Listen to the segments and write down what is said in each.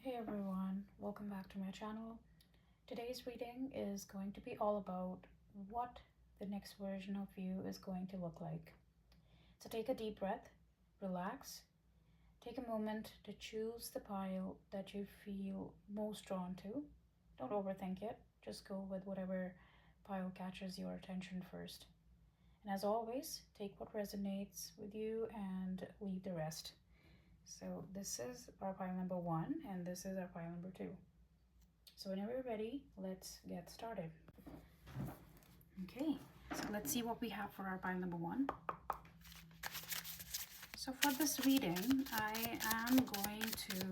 Hey everyone, welcome back to my channel. Today's reading is going to be all about what the next version of you is going to look like. So take a deep breath, relax, take a moment to choose the pile that you feel most drawn to. Don't overthink it, just go with whatever pile catches your attention first. And as always, take what resonates with you and leave the rest. So this is our pile number 1 and this is our pile number 2. So whenever you're ready, let's get started. Okay, so let's see what we have for our pile number 1. So for this reading, I am going to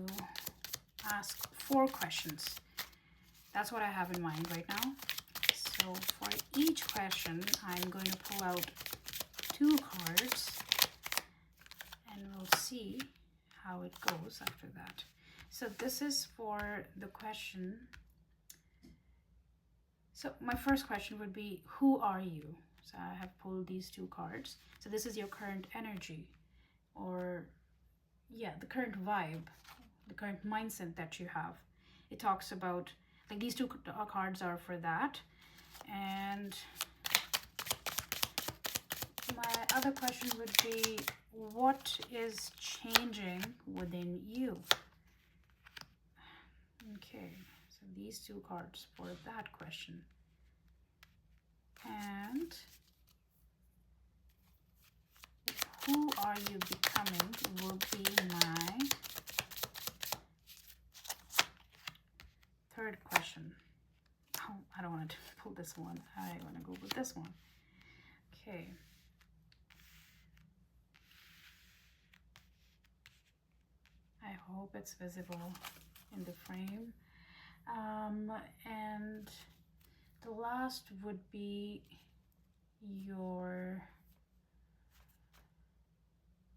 ask 4 questions. That's what I have in mind right now. So for each question, I'm going to pull out 2 cards and we'll see how it goes after that. So this is for the question. So my first question would be, who are you? So I have pulled these 2 cards. So this is your current energy, or the current vibe, the current mindset that you have. It talks about, like, these 2 cards are for that. And my other question would be, what is changing within you? Okay, so these 2 cards for that question. And who are you becoming will be my third question. Oh, I don't want to pull this one. I want to go with this one. Okay. I hope it's visible in the frame. And the last would be your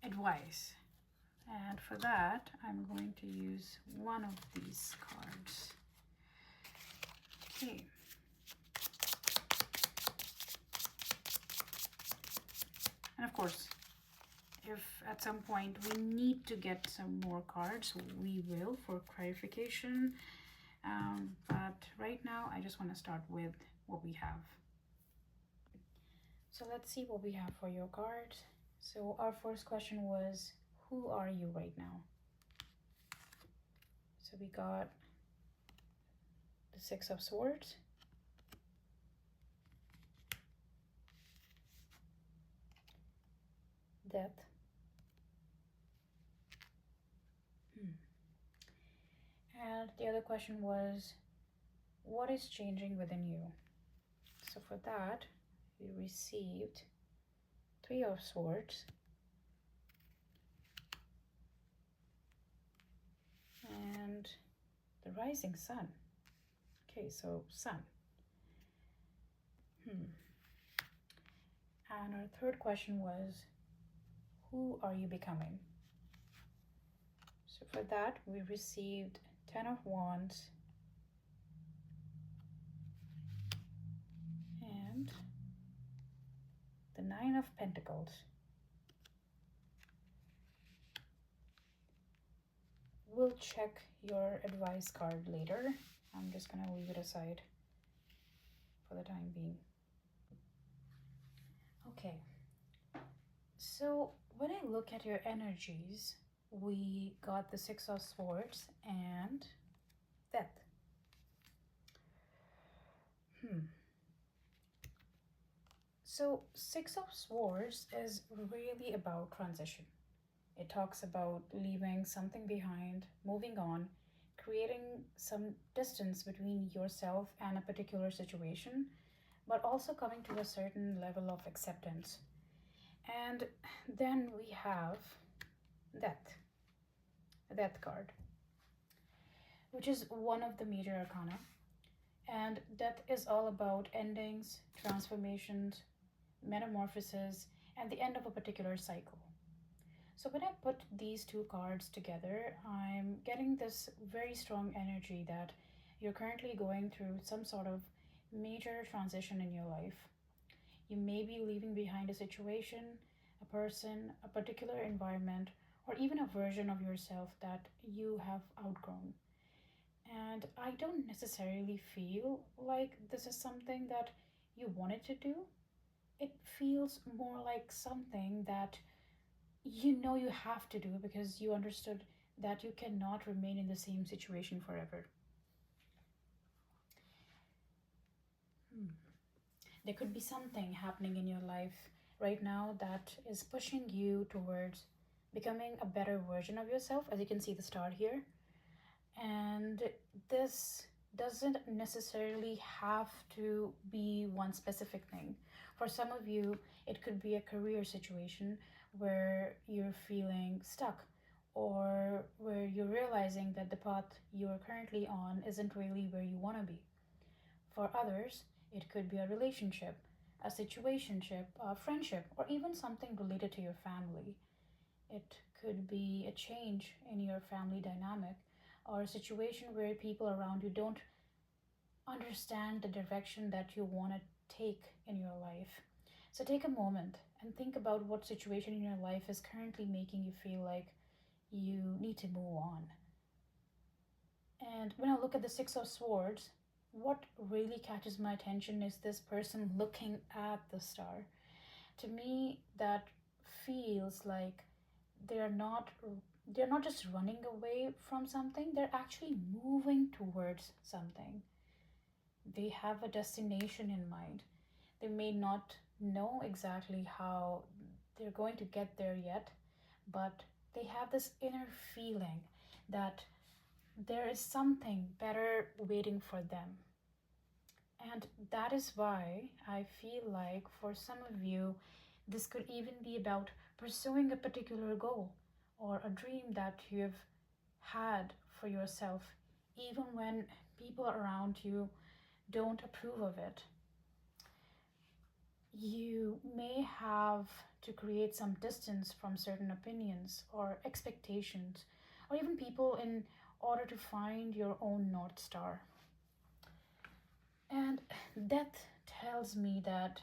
advice. And for that, I'm going to use one of these cards. Okay. And of course, if at some point we need to get some more cards, we will for clarification. But right now, I just want to start with what we have. So let's see what we have for your cards. So our first question was, who are you right now? So we got the 6 of Swords, Death, and the other question was, what is changing within you? So for that, we received 3 of Swords and the Rising Sun. Okay, so Sun. And our third question was, who are you becoming? So for that, we received 10 of Wands and the 9 of Pentacles. We'll check your advice card later. I'm just going to leave it aside for the time being. Okay, so when I look at your energies, we got the 6 of Swords and Death. So 6 of Swords is really about transition. It talks about leaving something behind, moving on, creating some distance between yourself and a particular situation, but also coming to a certain level of acceptance. And then we have Death, a Death card, which is one of the major arcana. And Death is all about endings, transformations, metamorphosis, and the end of a particular cycle. So when I put these 2 cards together, I'm getting this very strong energy that you're currently going through some sort of major transition in your life. You may be leaving behind a situation, a person, a particular environment, or even a version of yourself that you have outgrown. And I don't necessarily feel like this is something that you wanted to do. It feels more like something that you know you have to do because you understood that you cannot remain in the same situation forever. Hmm. There could be something happening in your life right now that is pushing you towards becoming a better version of yourself, as you can see the star here. And this doesn't necessarily have to be one specific thing. For some of you, it could be a career situation where you're feeling stuck or where you're realizing that the path you're currently on isn't really where you want to be. For others, it could be a relationship, a situationship, a friendship, or even something related to your family. It could be a change in your family dynamic or a situation where people around you don't understand the direction that you want to take in your life. So take a moment and think about what situation in your life is currently making you feel like you need to move on. And when I look at the Six of Swords, what really catches my attention is this person looking at the star. To me, that feels like they're not they're not just running away from something, they're actually moving towards something. They have a destination in mind. They may not know exactly how they're going to get there yet, but they have this inner feeling that there is something better waiting for them. And that is why I feel like for some of you, this could even be about pursuing a particular goal or a dream that you've had for yourself, even when people around you don't approve of it. You may have to create some distance from certain opinions or expectations, or even people in order to find your own North Star. And that tells me that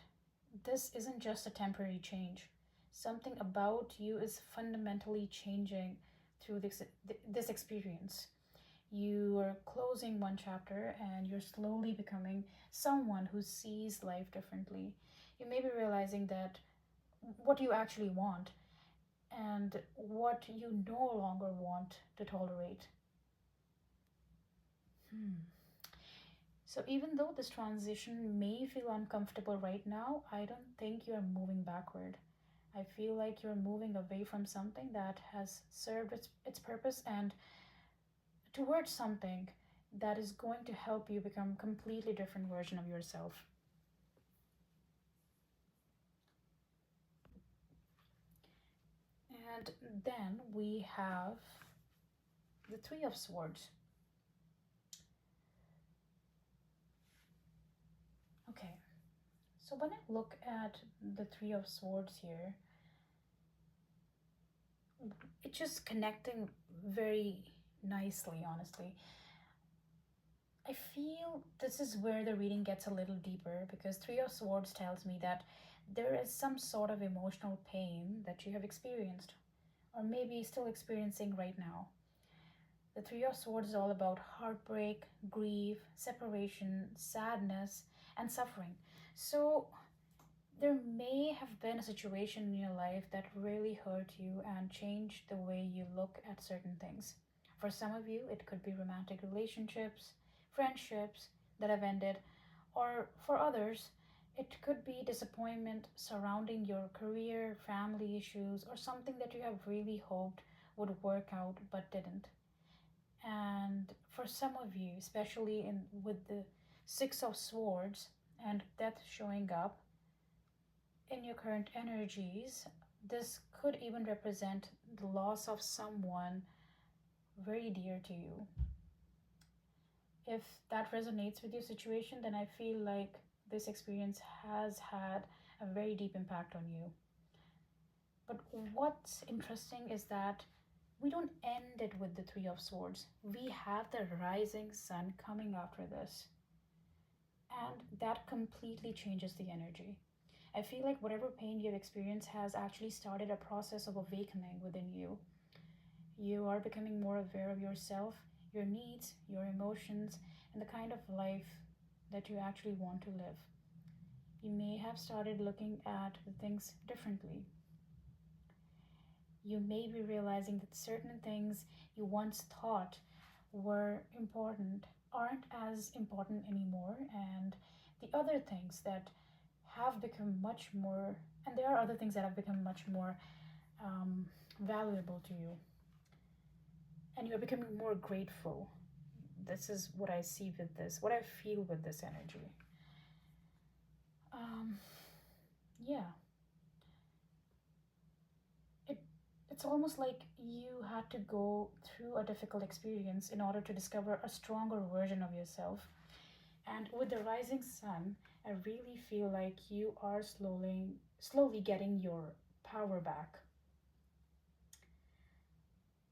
this isn't just a temporary change. Something about you is fundamentally changing through this experience. You are closing one chapter and you're slowly becoming someone who sees life differently. You may be realizing that what you actually want and what you no longer want to tolerate. Hmm. So, even though this transition may feel uncomfortable right now, I don't think you're moving backward. I feel like you're moving away from something that has served its purpose and towards something that is going to help you become a completely different version of yourself. And then we have the Three of Swords. Okay, so when I look at the Three of Swords here, it's just connecting very nicely, honestly. I feel this is where the reading gets a little deeper because Three of Swords tells me that there is some sort of emotional pain that you have experienced, or maybe still experiencing right now. The Three of Swords is all about heartbreak, grief, separation, sadness, and suffering. So, there may have been a situation in your life that really hurt you and changed the way you look at certain things. For some of you, it could be romantic relationships, friendships that have ended, or for others, it could be disappointment surrounding your career, family issues, or something that you have really hoped would work out but didn't. And for some of you, especially in with the Six of Swords and death showing up, in your current energies, this could even represent the loss of someone very dear to you. If that resonates with your situation, then I feel like this experience has had a very deep impact on you. But what's interesting is that we don't end it with the Three of Swords. We have the rising sun coming after this, and that completely changes the energy. I feel like whatever pain you've experienced has actually started a process of awakening within you. You are becoming more aware of yourself, your needs, your emotions, and the kind of life that you actually want to live. You may have started looking at the things differently. You may be realizing that certain things you once thought were important aren't as important anymore, and the other things that have become much more, and there are other things that have become much more um, valuable to you, and you're becoming more grateful. This is what I see with this, what I feel with this energy. Um, yeah, it it's almost like you had to go through a difficult experience in order to discover a stronger version of yourself. And with the rising sun, I really feel like you are slowly getting your power back.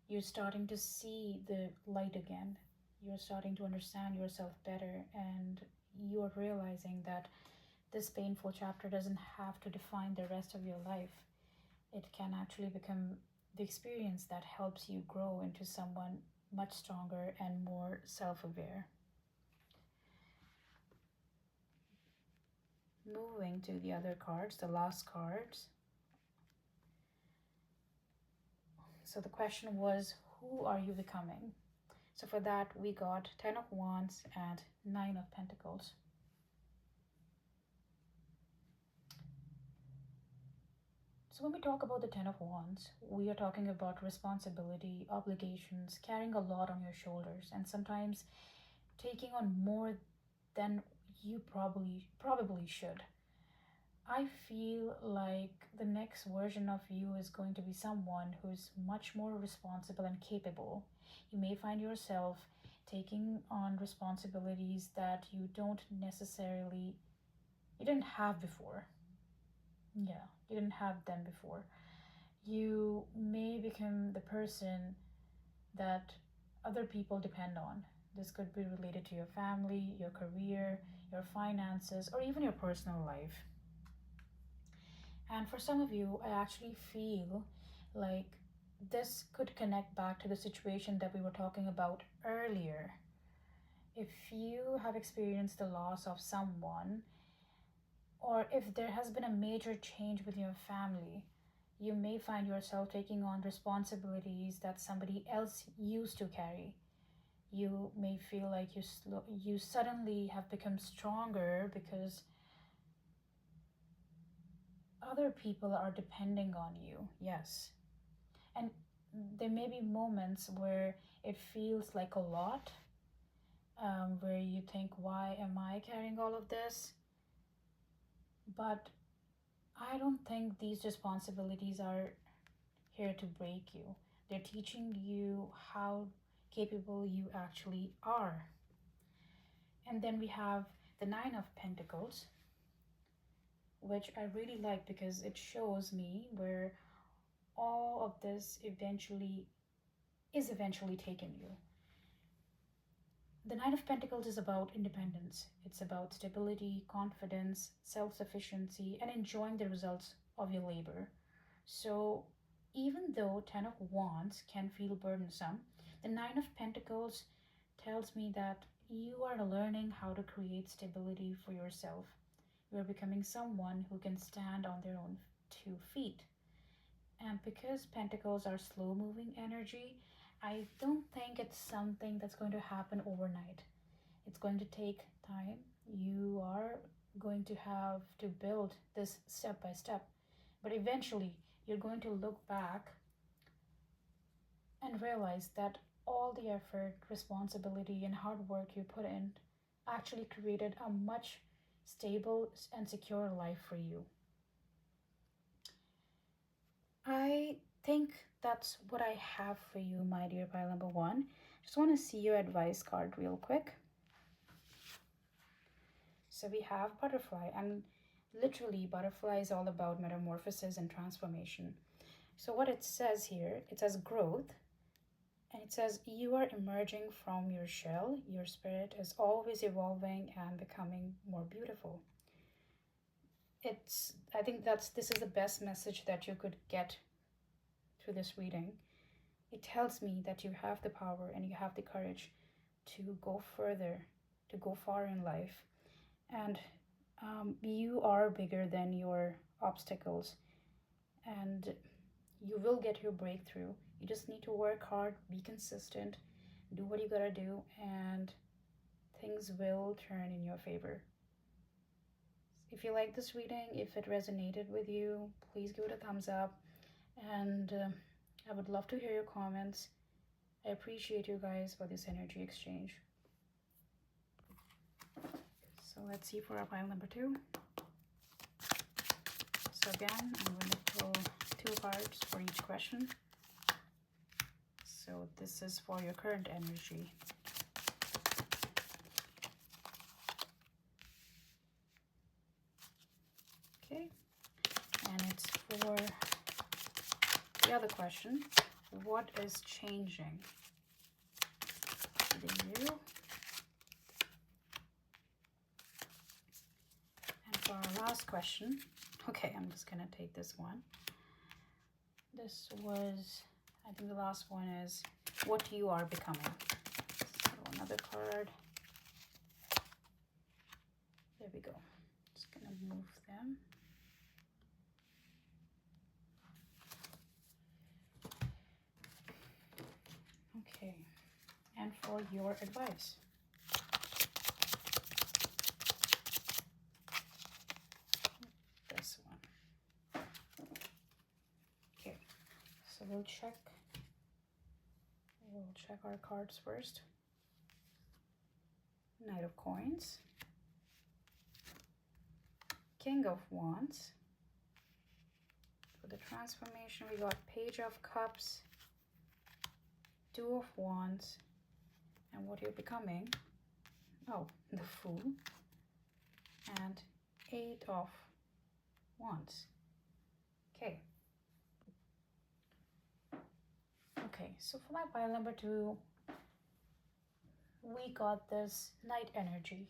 You're starting to see the light again. You're starting to understand yourself better, and you're realizing that this painful chapter doesn't have to define the rest of your life. It can actually become the experience that helps you grow into someone much stronger and more self aware. Moving to the other cards, the last cards. So the question was, who are you becoming? So for that, we got Ten of Wands and Nine of Pentacles. So when we talk about the Ten of Wands, we are talking about responsibility, obligations, carrying a lot on your shoulders, and sometimes taking on more than you probably should. I feel like the next version of you is going to be someone who's much more responsible and capable. You may find yourself taking on responsibilities that you didn't have before. Yeah, you didn't have them before. You may become the person that other people depend on. This could be related to your family, your career, your finances, or even your personal life. And for some of you, I actually feel like this could connect back to the situation that we were talking about earlier. If you have experienced the loss of someone, or if there has been a major change with your family, you may find yourself taking on responsibilities that somebody else used to carry. You may feel like you suddenly have become stronger because other people are depending on you. Yes. And there may be moments where it feels like a lot, where you think, why am I carrying all of this? But I don't think these responsibilities are here to break you. They're teaching you how capable you actually are. And then we have the Nine of Pentacles, which I really like because it shows me where all of this eventually taken you. The Nine of Pentacles is about independence. It's about stability, confidence, self sufficiency, and enjoying the results of your labor. So, even though Ten of Wands can feel burdensome, the Nine of Pentacles tells me that you are learning how to create stability for yourself. You are becoming someone who can stand on their own two feet. And because pentacles are slow moving energy, I don't think it's something that's going to happen overnight. It's going to take time. You are going to have to build this step by step. But eventually, you're going to look back and realize that all the effort, responsibility, and hard work you put in actually created a much stable and secure life for you. I think that's what I have for you, my dear pile number one. Just want to see your advice card real quick. So we have butterfly, and literally, butterfly is all about metamorphosis and transformation. So, what it says here, it says growth, and it says you are emerging from your shell. Your spirit is always evolving and becoming more beautiful. I think this is the best message that you could get through this reading. It tells me that you have the power and you have the courage to go further, to go far in life. And you are bigger than your obstacles, and you will get your breakthrough. You just need to work hard, be consistent, do what you gotta do, and things will turn in your favor. If you like this reading, if it resonated with you, please give it a thumbs up. And I would love to hear your comments. I appreciate you guys for this energy exchange. So let's see for our pile number 2. So again, I'm going to pull 2 cards for each question. So this is for your current energy. Okay, and it's for the other question. What is changing within you? And for our last question, okay, I'm just gonna take this one. This was, I think the last one is what you are becoming. So another card. There we go. Just gonna move them. Okay, and for your advice. This one. Okay, so we'll check our cards first. Knight of Coins, King of Wands. For the transformation, we got Page of Cups, 2 of Wands, and what you're becoming, oh, the Fool, and 8 of Wands. Okay. Okay, so for my pile number 2, we got this Knight energy.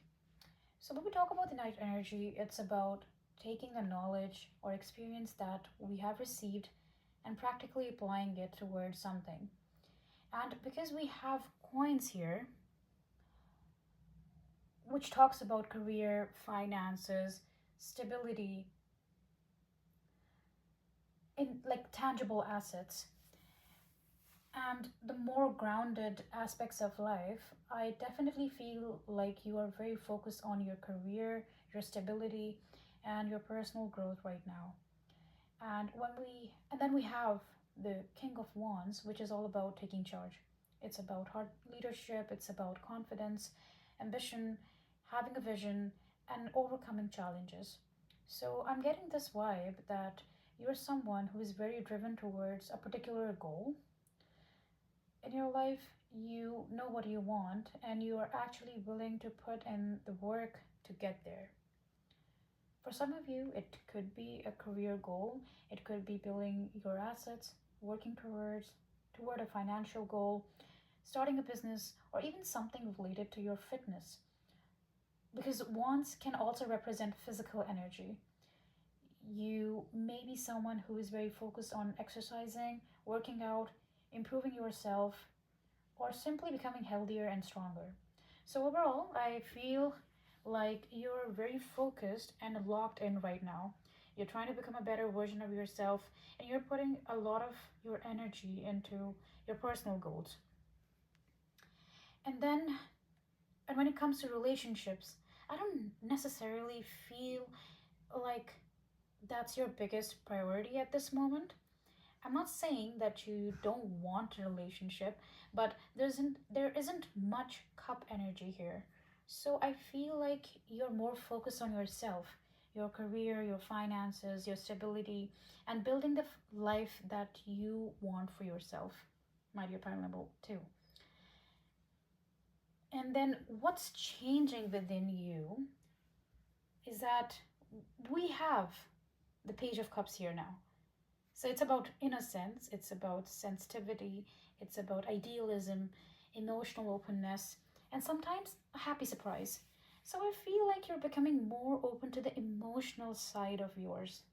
So when we talk about the Knight energy, it's about taking the knowledge or experience that we have received and practically applying it towards something. And because we have coins here, which talks about career, finances, stability, in like tangible assets, and the more grounded aspects of life, I definitely feel like you are very focused on your career, your stability, and your personal growth right now. And then we have the King of Wands, which is all about taking charge. It's about hard leadership, it's about confidence, ambition, having a vision, and overcoming challenges. So I'm getting this vibe that you're someone who is very driven towards a particular goal in your life. You know what you want, and you are actually willing to put in the work to get there. For some of you, it could be a career goal, it could be building your assets, working toward a financial goal, starting a business, or even something related to your fitness. Because wands can also represent physical energy. You may be someone who is very focused on exercising, working out, improving yourself, or simply becoming healthier and stronger. So, overall, I feel like you're very focused and locked in right now. You're trying to become a better version of yourself, and you're putting a lot of your energy into your personal goals. And then, and when it comes to relationships, I don't necessarily feel like that's your biggest priority at this moment. I'm not saying that you don't want a relationship, but there isn't much cup energy here. So I feel like you're more focused on yourself, your career, your finances, your stability, and building the life that you want for yourself, my dear Paranormal too. And then what's changing within you is that we have the Page of Cups here now. So it's about innocence, it's about sensitivity, it's about idealism, emotional openness, and sometimes a happy surprise. So I feel like you're becoming more open to the emotional side of yours.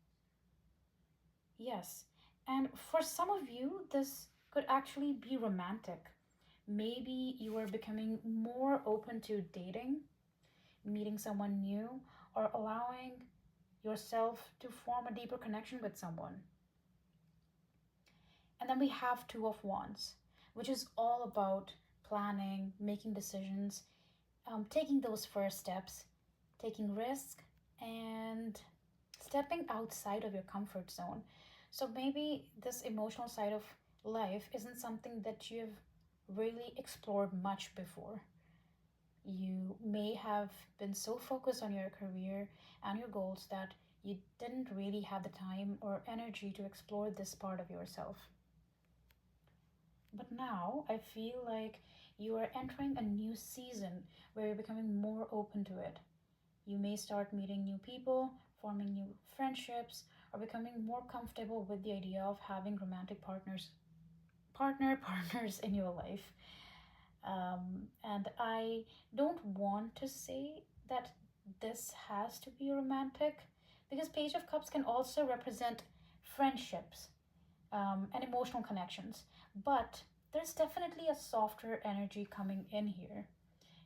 Yes. And for some of you, this could actually be romantic. Maybe you are becoming more open to dating, meeting someone new, or allowing yourself to form a deeper connection with someone. And then we have Two of Wands, which is all about planning, making decisions, taking those first steps, taking risk, and stepping outside of your comfort zone. So maybe this emotional side of life isn't something that you've really explored much before. You may have been so focused on your career and your goals that you didn't really have the time or energy to explore this part of yourself. But now I feel like you are entering a new season where you're becoming more open to it. You may start meeting new people, forming new friendships, or becoming more comfortable with the idea of having romantic partners in your life. And I don't want to say that this has to be romantic, because Page of Cups can also represent friendships and emotional connections. But there's definitely a softer energy coming in here.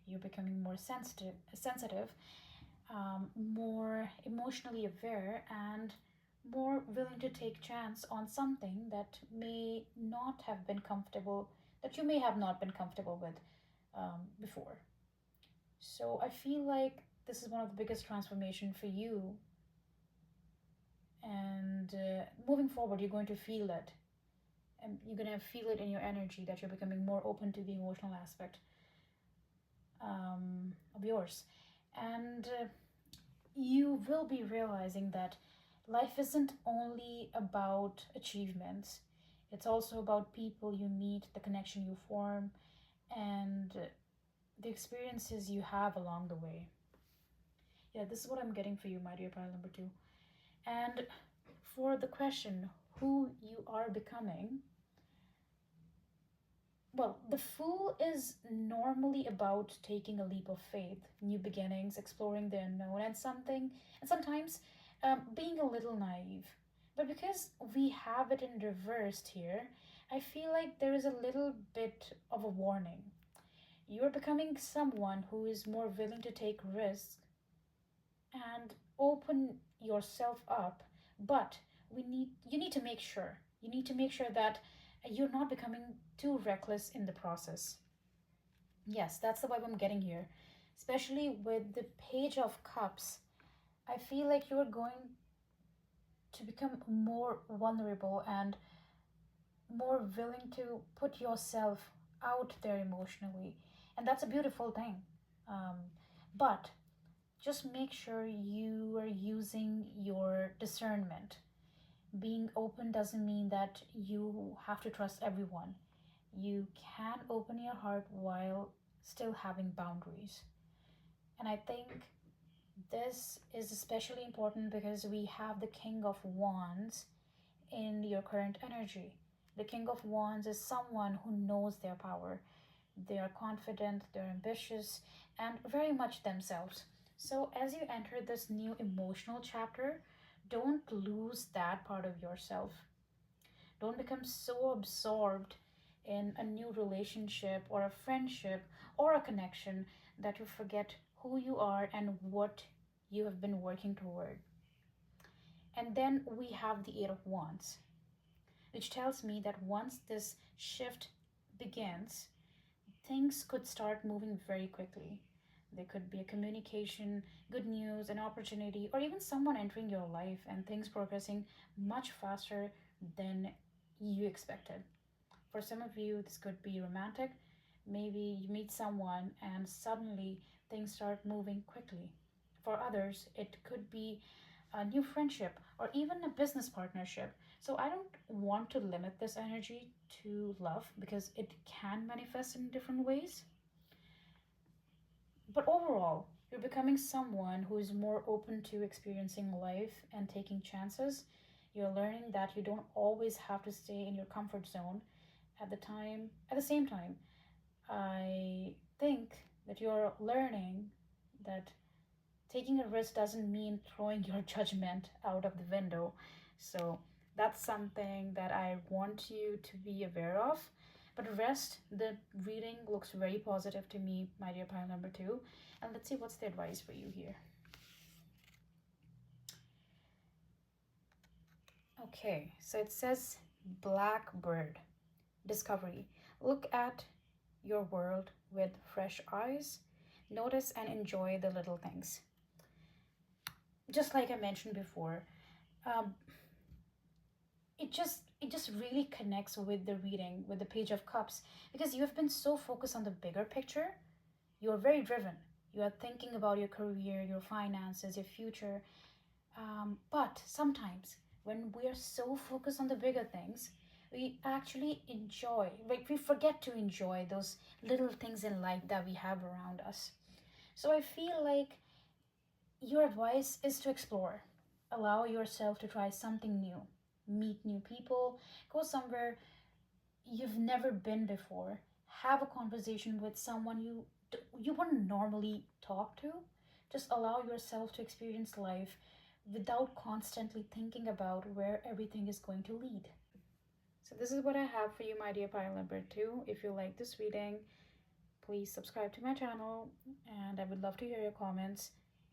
You're becoming more sensitive, more emotionally aware, and more willing to take chance on something that may not have been comfortable, that you may have not been comfortable with before. So I feel like this is one of the biggest transformation for you, and moving forward, you're going to feel it, and you're going to feel it in your energy that you're becoming more open to the emotional aspect of yours. And you will be realizing that life isn't only about achievements, it's also about people you meet, the connection you form, and the experiences you have along the way. Yeah, this is what I'm getting for you, my dear pile number two. And for the question, who you are becoming, well, the Fool is normally about taking a leap of faith, new beginnings, exploring the unknown, and sometimes being a little naive. But because we have it in reversed here, I feel like there is a little bit of a warning. You're becoming someone who is more willing to take risks and open yourself up, but you need to make sure. You need to make sure that you're not becoming too reckless in the process. Yes, that's the vibe I'm getting here. Especially with the Page of Cups, I feel like you're going to become more vulnerable and more willing to put yourself out there emotionally. And that's a beautiful thing. Um, but just make sure you are using your discernment. Being open doesn't mean that you have to trust everyone. You can open your heart while still having boundaries. And I think this is especially important because we have the King of Wands in your current energy. The King of Wands is someone who knows their power. They are confident, they're ambitious, and very much themselves. So, as you enter this new emotional chapter, don't lose that part of yourself. Don't become so absorbed in a new relationship or a friendship or a connection that you forget who you are and what you have been working toward. And then we have the Eight of Wands, which tells me that once this shift begins, things could start moving very quickly. There could be a communication, good news, an opportunity, or even someone entering your life and things progressing much faster than you expected. For some of you, this could be romantic. Maybe you meet someone and suddenly things start moving quickly. For others, it could be a new friendship or even a business partnership. So I don't want to limit this energy to love because it can manifest in different ways. But overall, you're becoming someone who is more open to experiencing life and taking chances. You're learning that you don't always have to stay in your comfort zone at the same time. I think that you're learning that taking a risk doesn't mean throwing your judgment out of the window. So That's something that I want you to be aware of. But the rest, the reading looks very positive to me, my dear pile number two. And let's see what's the advice for you here. Okay, so it says Blackbird Discovery. Look at your world with fresh eyes. Notice and enjoy the little things. Just like I mentioned before, um, it just really connects with the reading, with the Page of Cups, because you have been so focused on the bigger picture. You are very driven. You are thinking about your career, your finances, your future. But sometimes when we are so focused on the bigger things, we actually enjoy, like we forget to enjoy those little things in life that we have around us. So I feel like your advice is to explore. Allow yourself to try something new, meet new people, go somewhere you've never been before, have a conversation with someone you wouldn't normally talk to. Just allow yourself to experience life without constantly thinking about where everything is going to lead. So this is what I have for you, my dear pile number two. If you like this reading, please subscribe to my channel, and I would love to hear your comments.